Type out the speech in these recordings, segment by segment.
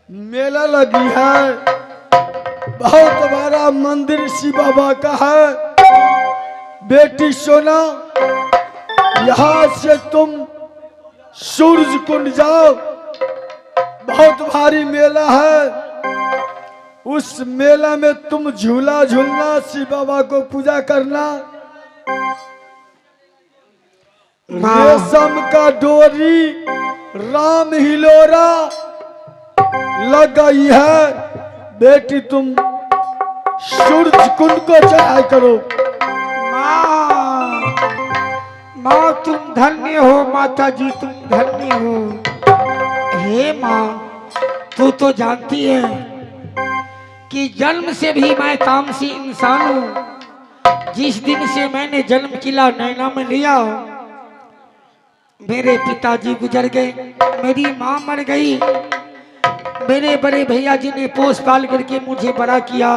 मेला लगी है, बहुत बड़ा मंदिर शिव बाबा का है। बेटी सोना, यहाँ से तुम सूरज कुंड जाओ, बहुत भारी मेला है। उस मेला में तुम झूला झूलना, शिव बाबा को पूजा करना। रेशम का डोरी, राम हिलोरा लग गई है। बेटी तुम सूरज कुंड को चढ़ाई करो। माँ, माँ तुम धन्य हो, माता जी तुम धन्य हो। हे माँ, तू तो जानती है कि जन्म से भी मैं तामसी इंसान हूँ। जिस दिन से मैंने जन्म किला नैना में लिया, मेरे पिताजी गुजर गए, मेरी माँ मर गई। मेरे बड़े भैया जी ने पोस पाल करके मुझे बड़ा किया।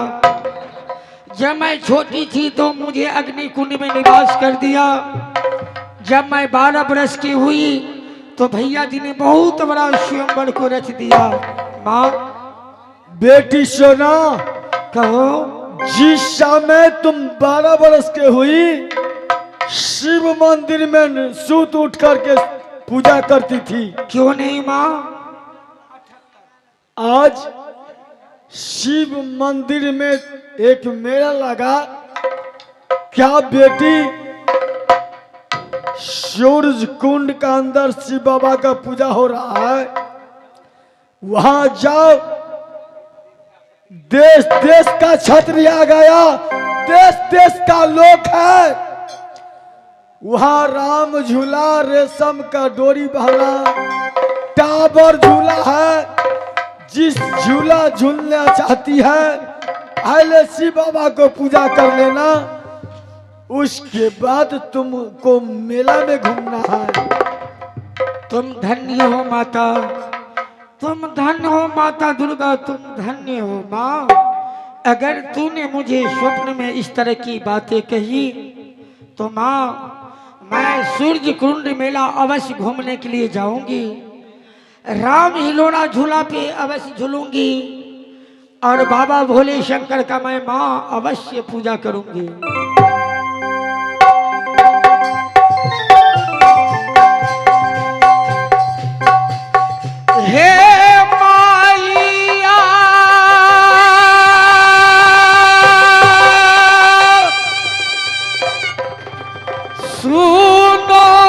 जब मैं छोटी थी तो मुझे अग्निकुंड में निवास कर दिया। जब मैं 12 बरस की हुई तो भैया जी ने बहुत बड़ा स्वयंवर को रच दिया। माँ, बेटी सोना, कहो। जिस समय तुम 12 बरस के हुई, शिव मंदिर में सूत उठ करके पूजा करती थी। क्यों नहीं माँ? आज शिव मंदिर में एक मेला लगा। क्या बेटी सूरज कुंड का अंदर शिव बाबा का पूजा हो रहा है, वहां जाओ। देश देश का क्षत्रिय आ गया, देश देश का लोग है। वहां राम झूला, रेशम का डोरी बहना, टावर झूला है। जिस झूला झूलना चाहती है, पहले शिव बाबा को पूजा कर लेना, उसके बाद तुमको मेला में घूमना है। तुम धन्य हो माता, तुम धन्य हो माता दुर्गा, तुम धन्य हो माँ। अगर तूने मुझे स्वप्न में इस तरह की बातें कही तो माँ, मैं सूरज कुंड मेला अवश्य घूमने के लिए जाऊंगी। राम हिलोरा झूला पे अवश्य झूलूंगी और बाबा भोले शंकर का मैं माँ अवश्य पूजा करूंगी। हे माइया, सुनोगे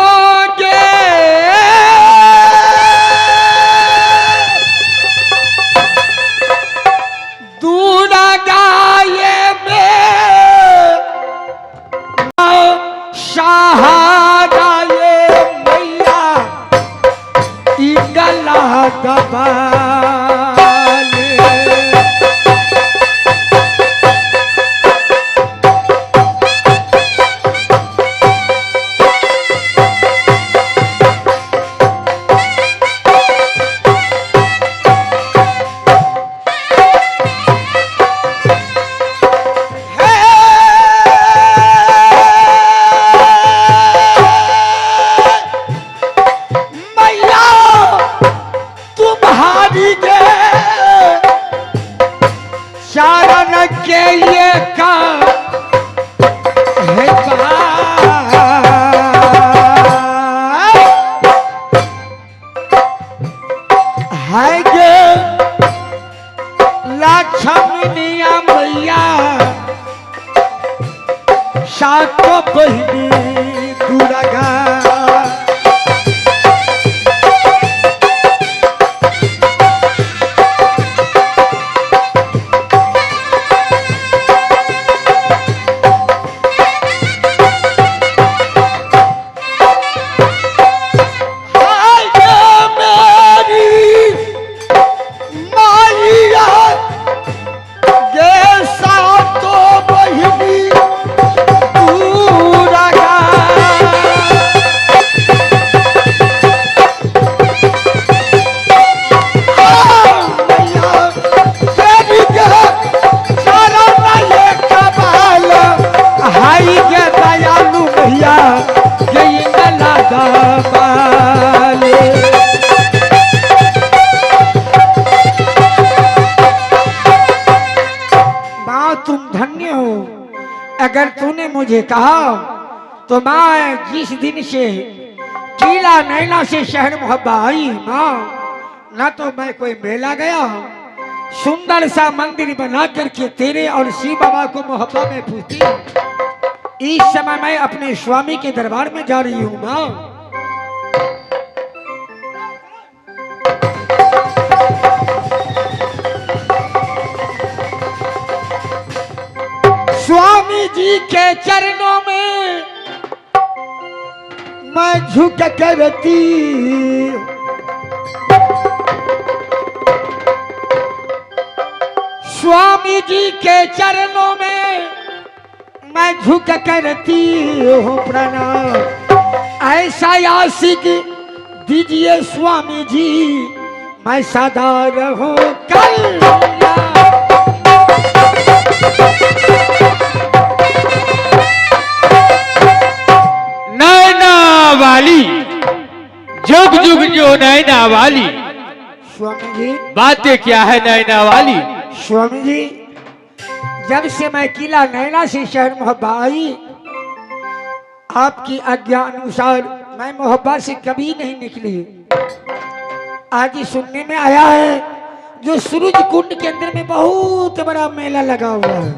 सातों बहिनी दुर्गा, दुर्गा अगर तूने मुझे कहा तो मैं जिस दिन से किला नैना से शहर मोहब्बा आई माँ, ना तो मैं कोई मेला गया, सुंदर सा मंदिर बना करके तेरे और शिव बाबा को मोहब्बा में पूछती। इस समय मैं अपने स्वामी के दरबार में जा रही हूँ माँ। स्वामी जी के चरणों में मैं झुक करती, स्वामी जी के चरणों में मैं झुक करती हूँ प्रणाम। ऐसा आशिक दीजिए स्वामी जी, मैं सदा रहूं कल्याण। नैना वाली जुग जुग जो नैना वाली। स्वामी जी बातें क्या है नैना वाली? स्वामी जी, जब से मैं किला नैना से शहर मोहब्बा आई, आपकी आज्ञा अनुसार मैं मोहब्बा से कभी नहीं निकली। आज ही सुनने में आया है जो सूरज कुंड के अंदर में बहुत बड़ा मेला लगा हुआ है,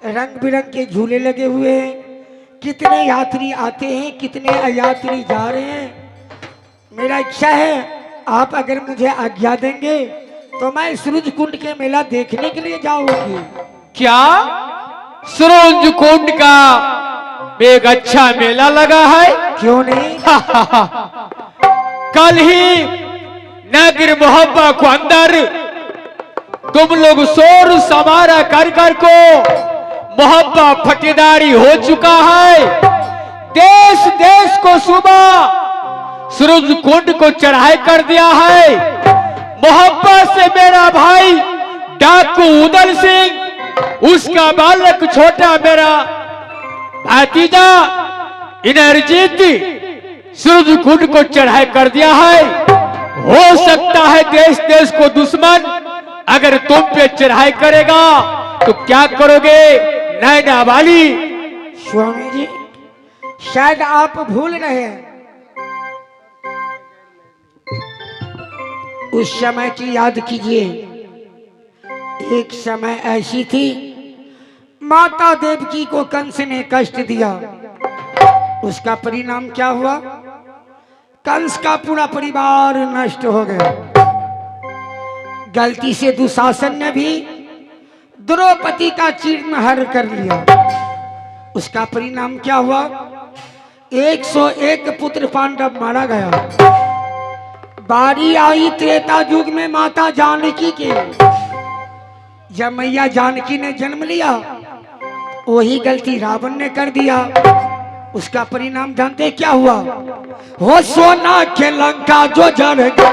रंग बिरंग के झूले लगे हुए हैं, कितने यात्री आते हैं, कितने अयात्री जा रहे हैं। मेरा इच्छा है आप अगर मुझे आज्ञा देंगे तो मैं सूरज कुंड के मेला देखने के लिए जाऊंगी। क्या सूरज कुंड का एक अच्छा मेला लगा है? क्यों नहीं? कल ही नगर मोहब्बा को अंदर तुम लोग शोर समारा कर कर को मोहब्बा फटेदारी हो चुका है। देश देश को सुबह सूरज कुंड को चढ़ाई कर दिया है। मोहब्बत से मेरा भाई डाकू उदल सिंह, उसका बालक छोटा मेरा भतीजा इनरजीत सूरज कुंड को चढ़ाई कर दिया है। हो सकता है देश देश को दुश्मन अगर तुम पे चढ़ाई करेगा तो क्या करोगे नैना वाली? स्वामी जी, शायद आप भूल रहे हैं, उस समय की याद कीजिए। एक समय ऐसी थी, माता देवकी को कंस ने कष्ट दिया, उसका परिणाम क्या हुआ? कंस का पूरा परिवार नष्ट हो गया। गलती से दुशासन ने भी द्रौपदी का चीरहरण कर लिया, उसका परिणाम क्या हुआ? 101 पुत्र पांडव मारा गया। बारी आई त्रेता युग में माता जानकी के, जब मैया जानकी ने जन्म लिया वही गलती रावण ने कर दिया, उसका परिणाम जानते क्या हुआ? हो सोना के लंका जो जल गया।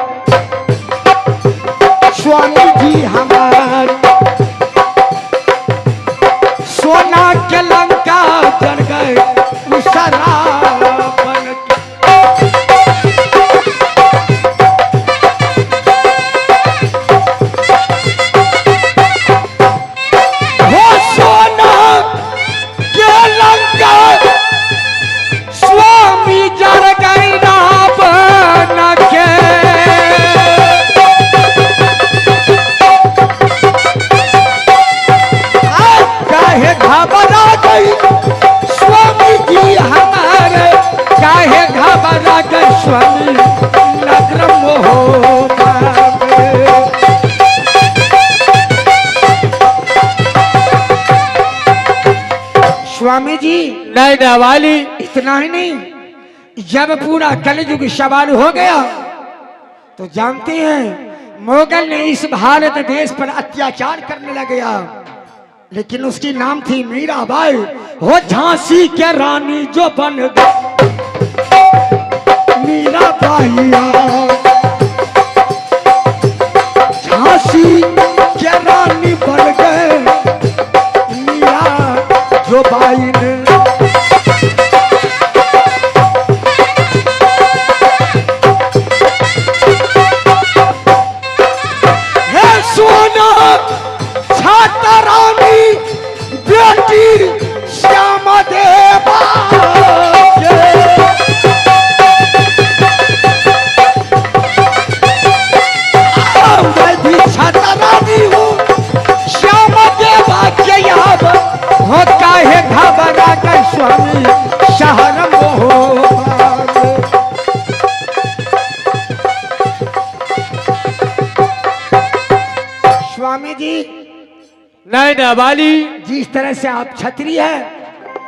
स्वामी जी हमारे सोना के लंका जल गए उस रावण के। हो सोना के लंका स्वामी जल गए रावण के। काहे घबरा गई स्वामी जी हमारे, काहे घबरा गई स्वामी नगर मोहब्बा में। स्वामी जी नैना वाली, इतना ही नहीं, जब पूरा कलयुग सवार हो गया तो जानते हैं मुगल ने इस भारत देश पर अत्याचार करने लग गया, लेकिन उसकी नाम थी मीराबाई। हो झांसी के रानी जो बन गई मीराबाई, झांसी के रानी बन गए मीरा जो बाई ने। हे सोना छाता रानी बेटी स्वामी जी, नैना वाली, जिस तरह से आप छतरी है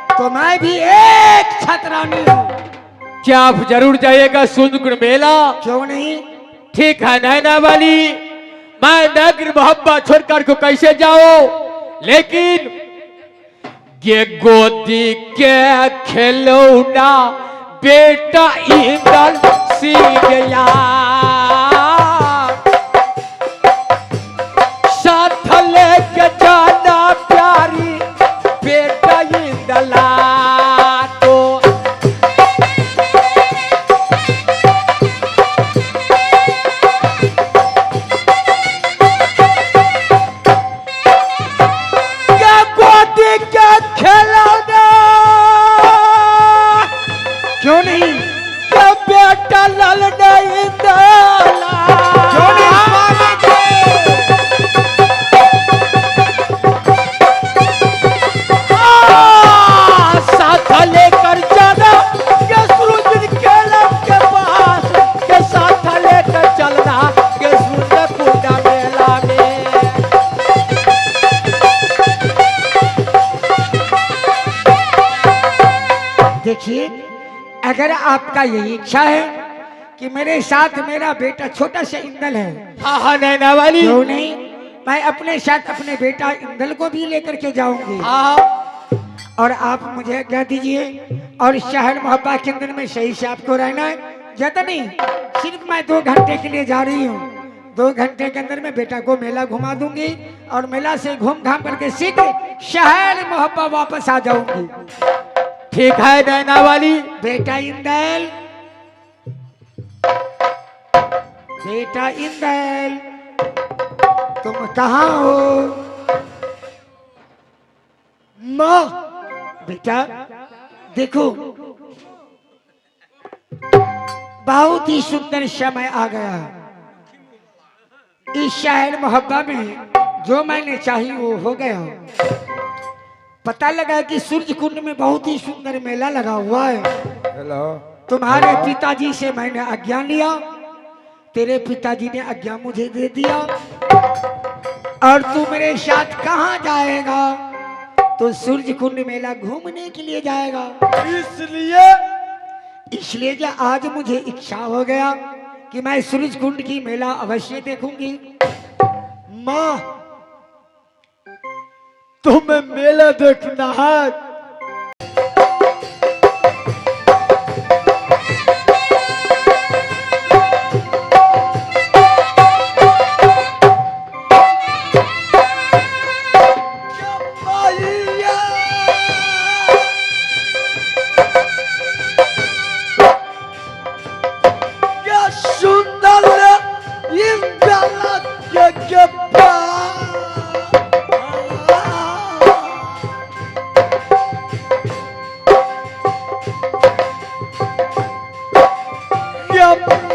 तो मैं भी एक छतरानी हूँ। क्या आप जरूर जाइएगा सूरजकुंड मेला? क्यों नहीं? ठीक है नैना वाली, मैं नगर मोहब्बा छोड़कर को कैसे जाओ, लेकिन ये गोदी के खिलौना बेटा इंदल सी गया, साथ लेके जाना प्यारी बेटा इंदला तो। क्या गोदी के खिलौना, क्यों नहीं? क्या बेटा लाल नहीं इंदला, क्यों नहीं स्वामी जी? साथ लेकर जाना के सूरज के लब के पास, के साथ लेकर चलना के सूरज कुंडा मेला में। देखिए, अगर आपका यही इच्छा है कि मेरे साथ मेरा बेटा छोटा सा इंदल है, हाँ हाँ नैना वाली, क्यों नहीं, मैं अपने साथ अपने बेटा इंदल को भी लेकर के जाऊंगी। हाँ और आप मुझे कह दीजिए, और शहर मोहब्बा के अंदर में सही से आपको रहना है, ज्यादा नहीं, सिर्फ मैं 2 घंटे के लिए जा रही हूँ। 2 घंटे के अंदर में बेटा को मेला घुमा दूंगी और मेला से घूम घाम करके सीधे शहर मोहब्बा वापस आ जाऊंगी। ठीक है नैना वाली। बेटा इंदल, बेटा इंदल, तुम कहाँ हो? माँ, बेटा देखो, बहुत ही सुंदर समय आ गया। इस शहर मोहब्बा में जो मैंने चाही वो हो गया। पता लगा कि सूरज कुंड में बहुत ही सुंदर मेला लगा हुआ है। हेलो, तुम्हारे पिताजी से मैंने आज्ञा लिया, तेरे पिताजी ने आज्ञा मुझे दे दिया, और तू मेरे साथ कहाँ जाएगा? तो सूरज कुंड मेला घूमने के लिए जाएगा। इसलिए क्या आज मुझे इच्छा हो गया कि मैं सूरज कुंड की मेला अवश्य देखूंगी। माँ, तुम्हें मेला देखना है? क्या सुंदर इन गलत के पास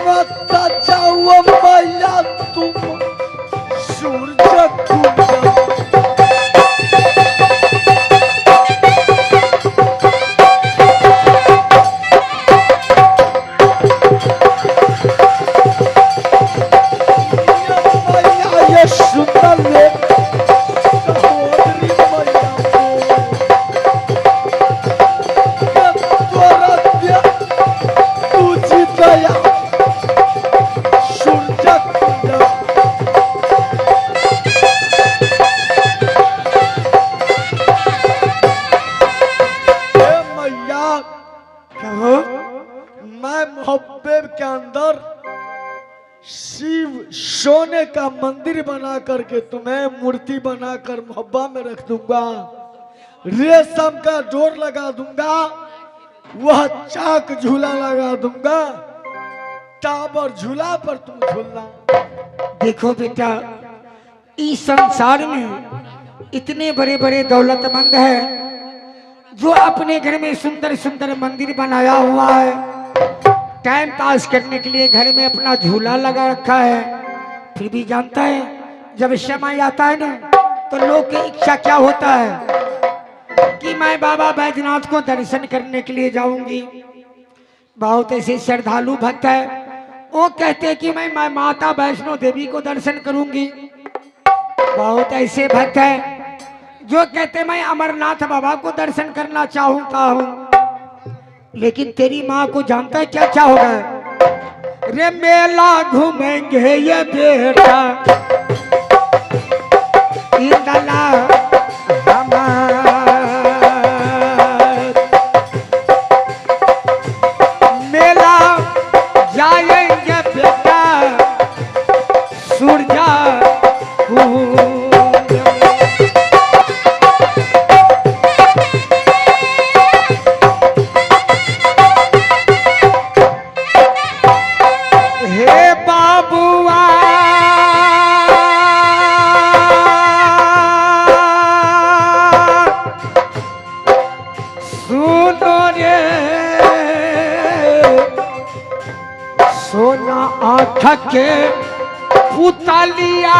मत जाओ मैया तुम सूरज कुंड। मोहब्बे के अंदर शिव सोने का मंदिर बना करके तुम्हें मूर्ति बनाकर मोहब्बा में रख दूंगा, रेशम का डोर लगा दूंगा, वह चाक झूला लगा दूंगा, टावर झूला पर तुम झूलना। देखो बेटा, इस संसार में इतने बड़े बड़े दौलतमंद है जो अपने घर में सुंदर सुंदर मंदिर बनाया हुआ है, टाइम पास करने के लिए घर में अपना झूला लगा रखा है, फिर भी जानता है जब समय आता है ना तो लोग की इच्छा क्या होता है कि मैं बाबा बैजनाथ को दर्शन करने के लिए जाऊंगी। बहुत ऐसे श्रद्धालु भक्त है, वो कहते हैं कि मैं माता वैष्णो देवी को दर्शन करूंगी। बहुत ऐसे भक्त हैं जो कहते मैं अमरनाथ बाबा को दर्शन करना चाहता हूँ, लेकिन तेरी माँ को जानता है क्या क्या होगा। रे मेला घूमेंगे ये बेटा इंदला मेला जाएंगे बेटा सूरजा हे बाबुआ सुनो रे सोना आँख के पुतलिया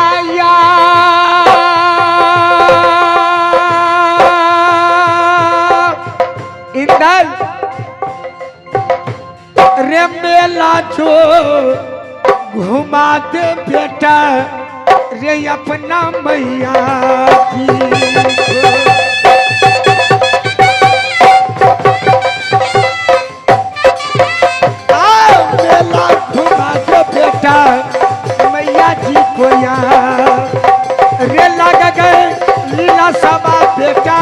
इंदल रे मेला जो घुमा दे बेटा रे अपना मैया की मेला घुमा दे बेटा मैया जी को यहाँ रे लग गए लीला सभा बेटा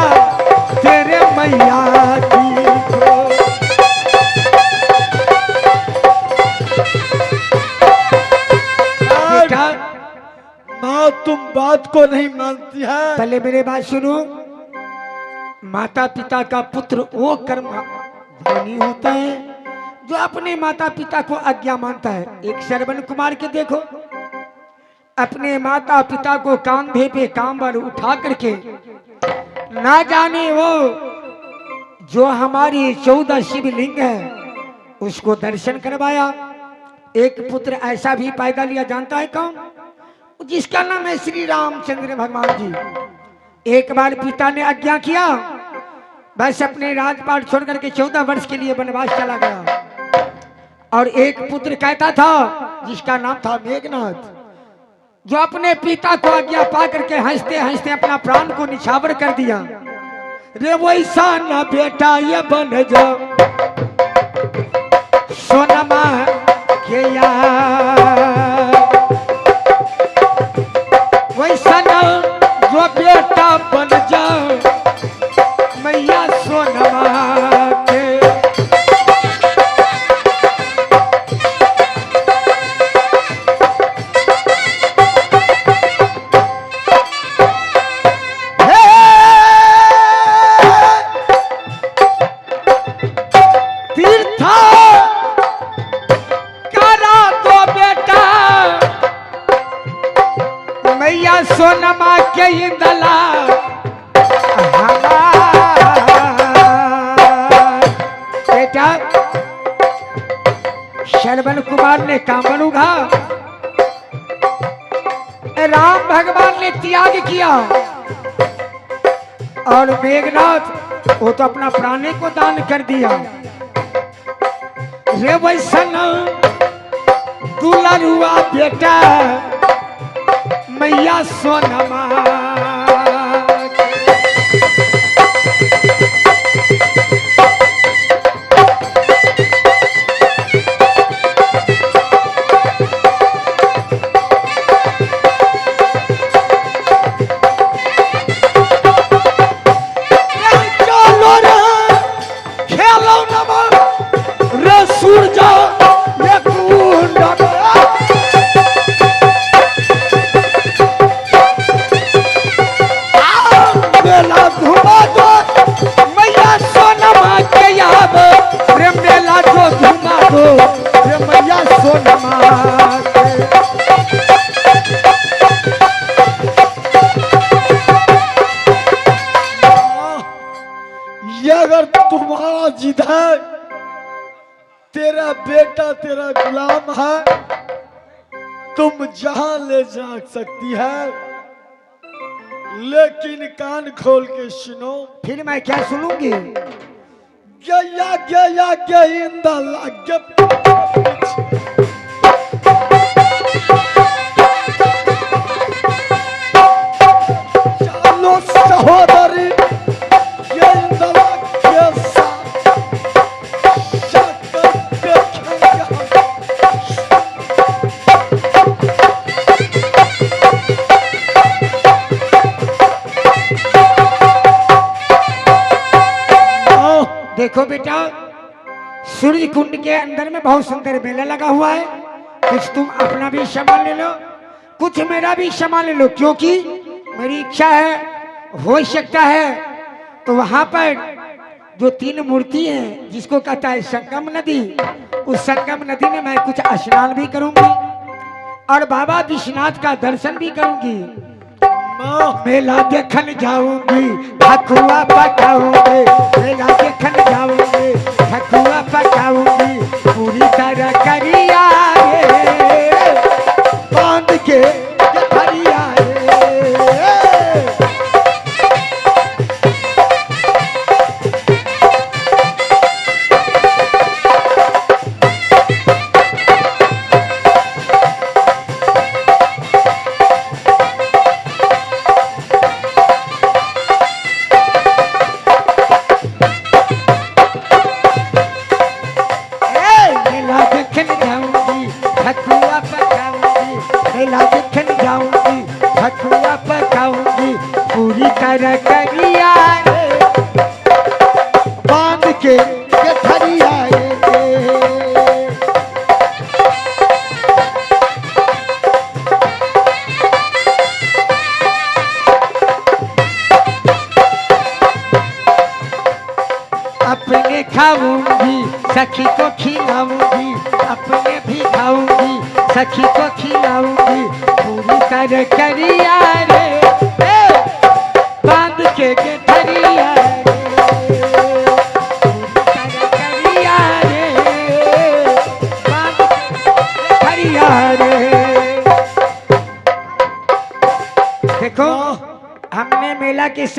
तेरे मैया जी को। बेटा माँ तुम बात को नहीं मानती है। पहले मेरे बात सुनो। माता पिता का पुत्र वो कर्म धनी होता है जो अपने माता पिता को आज्ञा मानता है। एक श्रवण कुमार के देखो, अपने माता पिता को कांधे पे कांबर उठा करके ना जाने वो जो हमारी 14 शिवलिंग है उसको दर्शन करवाया। एक पुत्र ऐसा भी पैदा लिया, जानता है कौन? जिसका नाम है श्री रामचंद्र भगवान जी। एक बार पिता ने आज्ञा किया, बस अपने राजपाट छोड़ करके 14 वर्ष के लिए वनवास चला गया। और एक पुत्र कहता था जिसका नाम था मेघनाथ, जो अपने पिता को आज्ञा पा करके हंसते हंसते अपना प्राण को निछावर कर दिया। रे वैसा ना बेटा ये बन जा सोनमा के यार, वैसा ना जो बेटा बन जा मैया सोनमा के। सोनमा के इंदला बेटा श्रवण कुमार ने कामन उघा, राम भगवान ने त्याग किया और मेघनाथ वो तो अपना प्राणी को दान कर दिया। रे वैसन दुलरुआ बेटा मैया सोनमा खेलो नमा रे सूरजा ये कुंड मेला घुमा दो मैया सोनमा के याद रे मेला जो घुमा दो रे मैया सोनमा के। ये अगर तुम्हारा जिद है, तेरा बेटा तेरा गुलाम है, तुम जहां ले जा सकती है, लेकिन कान खोल के सुनो। फिर मैं क्या सुनूंगी? गया गया गया देखो बेटा, सूर्य कुंड के अंदर में बहुत सुंदर मेला लगा हुआ है। कुछ तुम अपना भी सामान ले लो, कुछ मेरा भी सामान ले लो, क्योंकि मेरी इच्छा है, हो सकता है तो वहां पर जो 3 मूर्ति है जिसको कहता है संगम नदी, उस संगम नदी में मैं कुछ स्नान भी करूंगी और बाबा विश्वनाथ का दर्शन भी करूंगी। मेला देखन जाऊंगी, ठकुआ पकाऊंगी, मेला देखन जाऊंगी, ठकुआ पकाऊंगी, पूरी तरह करिया रे, बांध के हरिया रे। मेला देखन जाऊंगी, ठकुआ पकाऊंगी, मेला देखन जाऊंगी, ठकुआ पकाऊंगी, पूरी तरह करिया रे, बांध के हरिया रे। अपने खाऊंगी, सखी को खिलाऊंगी, अपने भी खाऊंगी, सखी को खिलाऊंगी, पूरी तरह करिया रे, बांध के